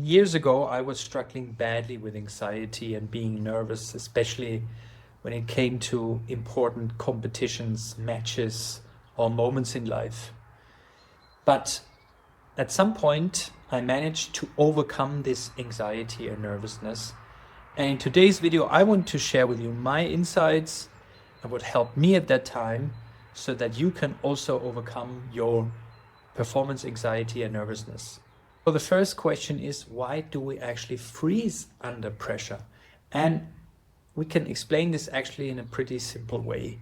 Years ago, I was struggling badly with anxiety and being nervous, especially when it came to important competitions, matches, or moments in life. But at some point, I managed to overcome this anxiety and nervousness. And in today's video, I want to share with you my insights and what helped me at that time so that you can also overcome your performance anxiety and nervousness. So the first question is, why do we actually freeze under pressure? And we can explain this actually in a pretty simple way.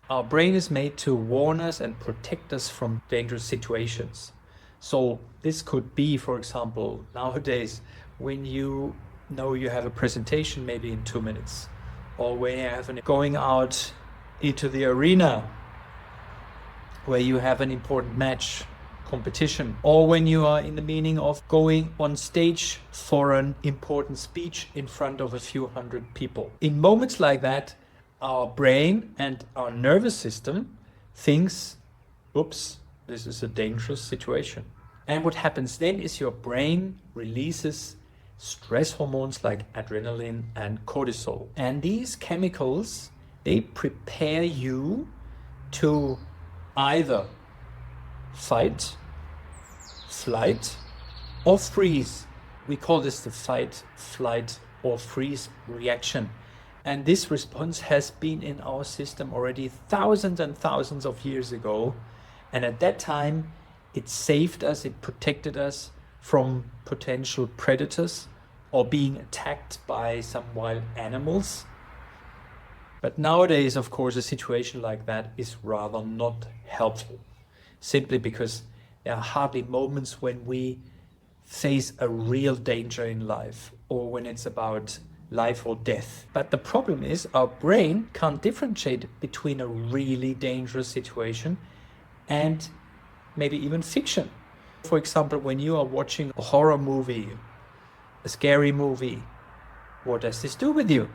Our brain is made to warn us and protect us from dangerous situations. So this could be, for example, nowadays, when you know you have a presentation maybe in 2 minutes, or when you have going out into the arena where you have an important match, competition, or when you are in the meaning of going on stage for an important speech in front of a few hundred people. In moments like that, our brain and our nervous system thinks, oops, this is a dangerous situation. And what happens then is your brain releases stress hormones like adrenaline and cortisol. And these chemicals, they prepare you to either fight, flight, or freeze. We call this the fight, flight, or freeze reaction. And this response has been in our system already thousands and thousands of years ago. And at that time, it saved us, it protected us from potential predators or being attacked by some wild animals. But nowadays, of course, a situation like that is rather not helpful, simply because there are hardly moments when we face a real danger in life or when it's about life or death. But the problem is our brain can't differentiate between a really dangerous situation and maybe even fiction. For example, when you are watching a horror movie, a scary movie, what does this do with you?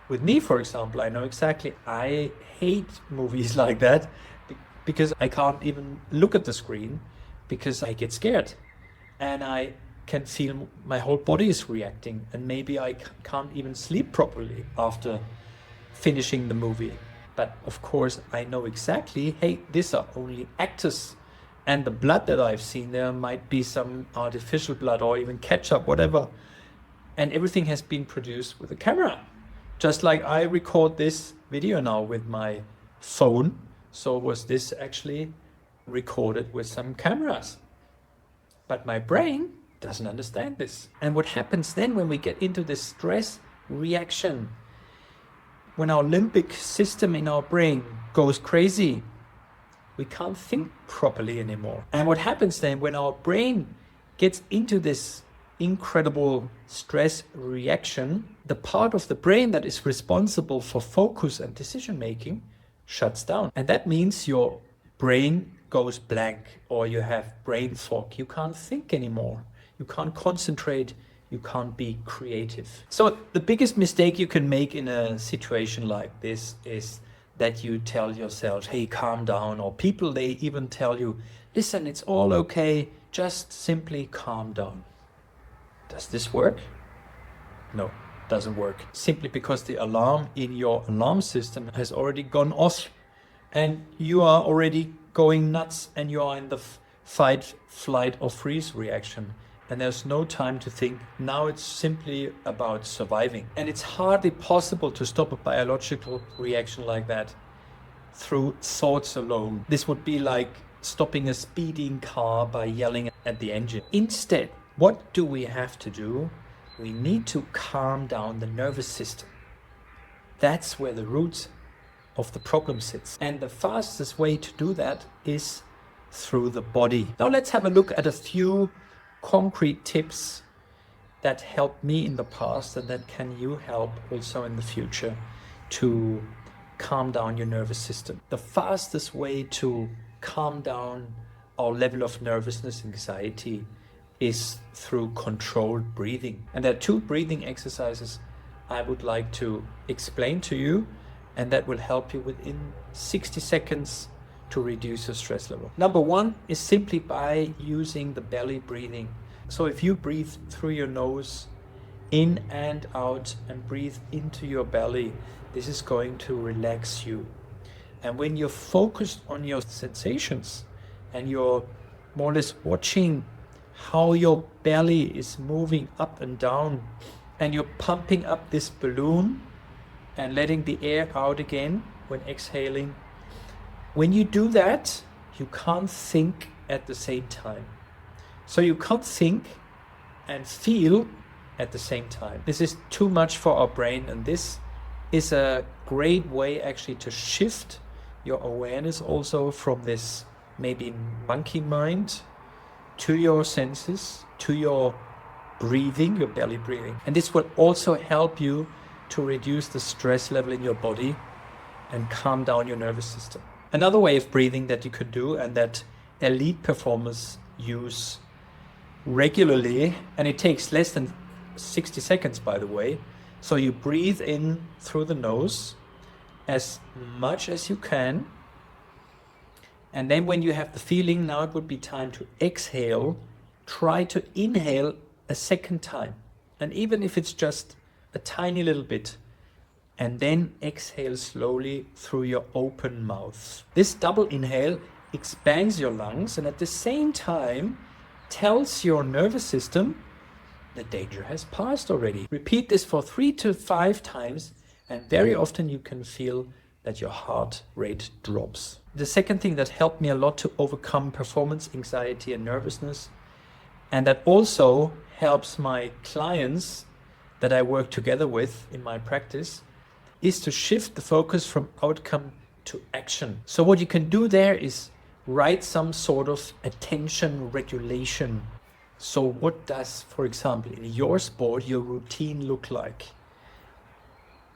With me, for example, I know exactly, I hate movies like that because I can't even look at the screen because I get scared and I can feel my whole body is reacting, and maybe I can't even sleep properly after finishing the movie. But of course, I know exactly, hey, these are only actors, and the blood that I've seen there might be some artificial blood or even ketchup, whatever. And everything has been produced with a camera. Just like I record this video now with my phone, so was this actually recorded with some cameras. But my brain doesn't understand this. And what happens then when we get into this stress reaction, when our limbic system in our brain goes crazy, we can't think properly anymore. And what happens then when our brain gets into this incredible stress reaction, the part of the brain that is responsible for focus and decision making shuts down. And that means your brain goes blank, or you have brain fog. You can't think anymore. You can't concentrate. You can't be creative. So the biggest mistake you can make in a situation like this is that you tell yourself, hey, calm down. Or people, they even tell you, listen, it's all okay. Just simply calm down. Does this work? No, doesn't work. Simply because the alarm in your alarm system has already gone off and you are already going nuts and you are in the fight, flight, or freeze reaction. And there's no time to think. Now it's simply about surviving. And it's hardly possible to stop a biological reaction like that through thoughts alone. This would be like stopping a speeding car by yelling at the engine. Instead, what do we have to do? We need to calm down the nervous system. That's where the root of the problem sits. And the fastest way to do that is through the body. Now let's have a look at a few concrete tips that helped me in the past and that can you help also in the future to calm down your nervous system. The fastest way to calm down our level of nervousness and anxiety is through controlled breathing. And there are 2 breathing exercises I would like to explain to you, and that will help you within 60 seconds to reduce your stress level. Number 1 is simply by using the belly breathing. So if you breathe through your nose, in and out, and breathe into your belly, this is going to relax you. And when you're focused on your sensations and you're more or less watching how your belly is moving up and down, and you're pumping up this balloon and letting the air out again when exhaling, when you do that, you can't think at the same time. So you can't think and feel at the same time. This is too much for our brain, and this is a great way actually to shift your awareness also from this maybe monkey mind to your senses, to your breathing, your belly breathing. And this will also help you to reduce the stress level in your body and calm down your nervous system. Another way of breathing that you could do, and that elite performers use regularly, and it takes less than 60 seconds, by the way. So you breathe in through the nose as much as you can, and then when you have the feeling now it would be time to exhale, try to inhale a second time, and even if it's just a tiny little bit, and then exhale slowly through your open mouth. This double inhale expands your lungs and at the same time tells your nervous system the danger has passed already. Repeat this for 3 to 5 times, and very often you can feel that your heart rate drops. The second thing that helped me a lot to overcome performance anxiety and nervousness, and that also helps my clients that I work together with in my practice, is to shift the focus from outcome to action. So what you can do there is write some sort of attention regulation. So what does, for example, in your sport, your routine look like?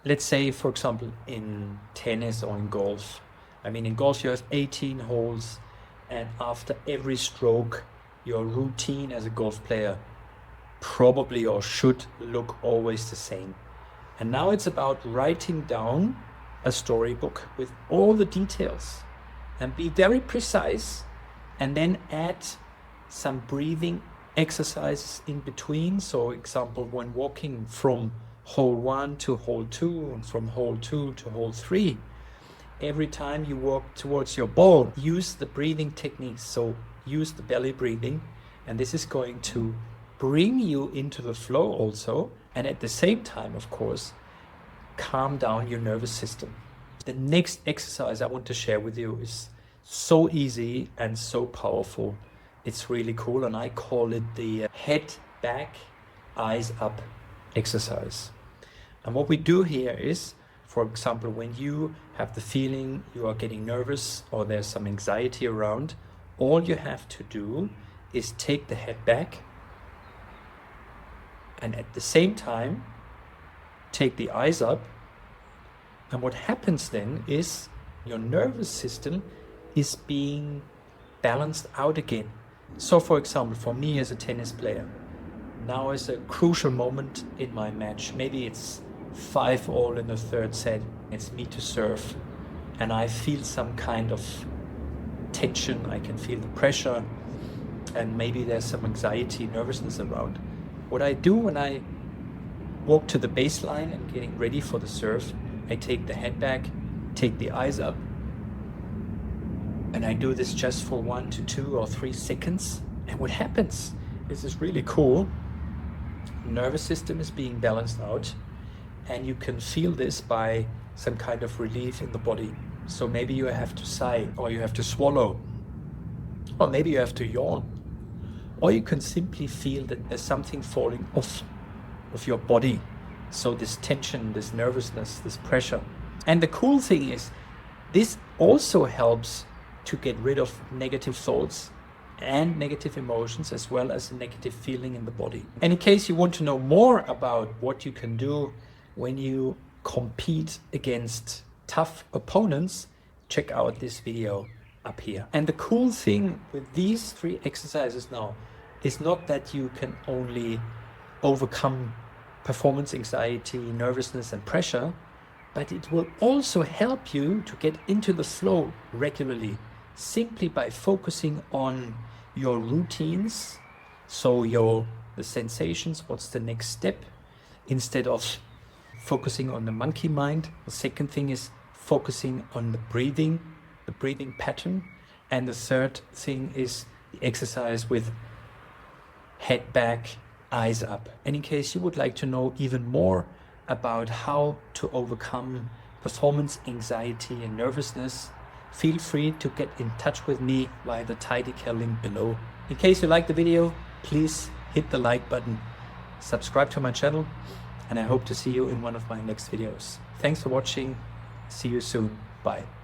Let's say, for example, in tennis or in golf. I mean, in golf you have 18 holes, and after every stroke, your routine as a golf player probably or should look always the same. And now it's about writing down a storybook with all the details and be very precise, and then add some breathing exercises in between. So example, when walking from hole 1 to hole 2 and from hole 2 to hole 3, every time you walk towards your ball, use the breathing techniques. So use the belly breathing, and this is going to bring you into the flow also, and at the same time, of course, calm down your nervous system. The next exercise I want to share with you is so easy and so powerful. It's really cool, and I call it the head back, eyes up exercise. And what we do here is, for example, when you have the feeling you are getting nervous or there's some anxiety around, all you have to do is take the head back, and at the same time take the eyes up. And what happens then is your nervous system is being balanced out again. So for example, for me as a tennis player, now is a crucial moment in my match. Maybe it's 5-all in the third set. It's me to serve, and I feel some kind of tension. I can feel the pressure, and maybe there's some anxiety, nervousness around. What I do when I walk to the baseline and getting ready for the serve, I take the head back, take the eyes up, and I do this just for 1 to 2 or 3 seconds. And what happens, this is really cool, nervous system is being balanced out, and you can feel this by some kind of relief in the body. So maybe you have to sigh, or you have to swallow, or maybe you have to yawn, or you can simply feel that there's something falling off of your body. So this tension, this nervousness, this pressure. And the cool thing is, this also helps to get rid of negative thoughts and negative emotions, as well as a negative feeling in the body. And in case you want to know more about what you can do when you compete against tough opponents, check out this video up here. And the cool thing with these 3 exercises now is not that you can only overcome performance anxiety, nervousness and pressure, but it will also help you to get into the flow regularly, simply by focusing on your routines, So the sensations, what's the next step? Instead of focusing on the monkey mind, the second thing is focusing on the breathing pattern. And the third thing is the exercise with head back, eyes up. And in case you would like to know even more about how to overcome performance anxiety and nervousness, feel free to get in touch with me via the Tidycare link below. In case you like the video, please hit the like button, subscribe to my channel, and I hope to see you in one of my next videos. Thanks for watching. See you soon. Bye.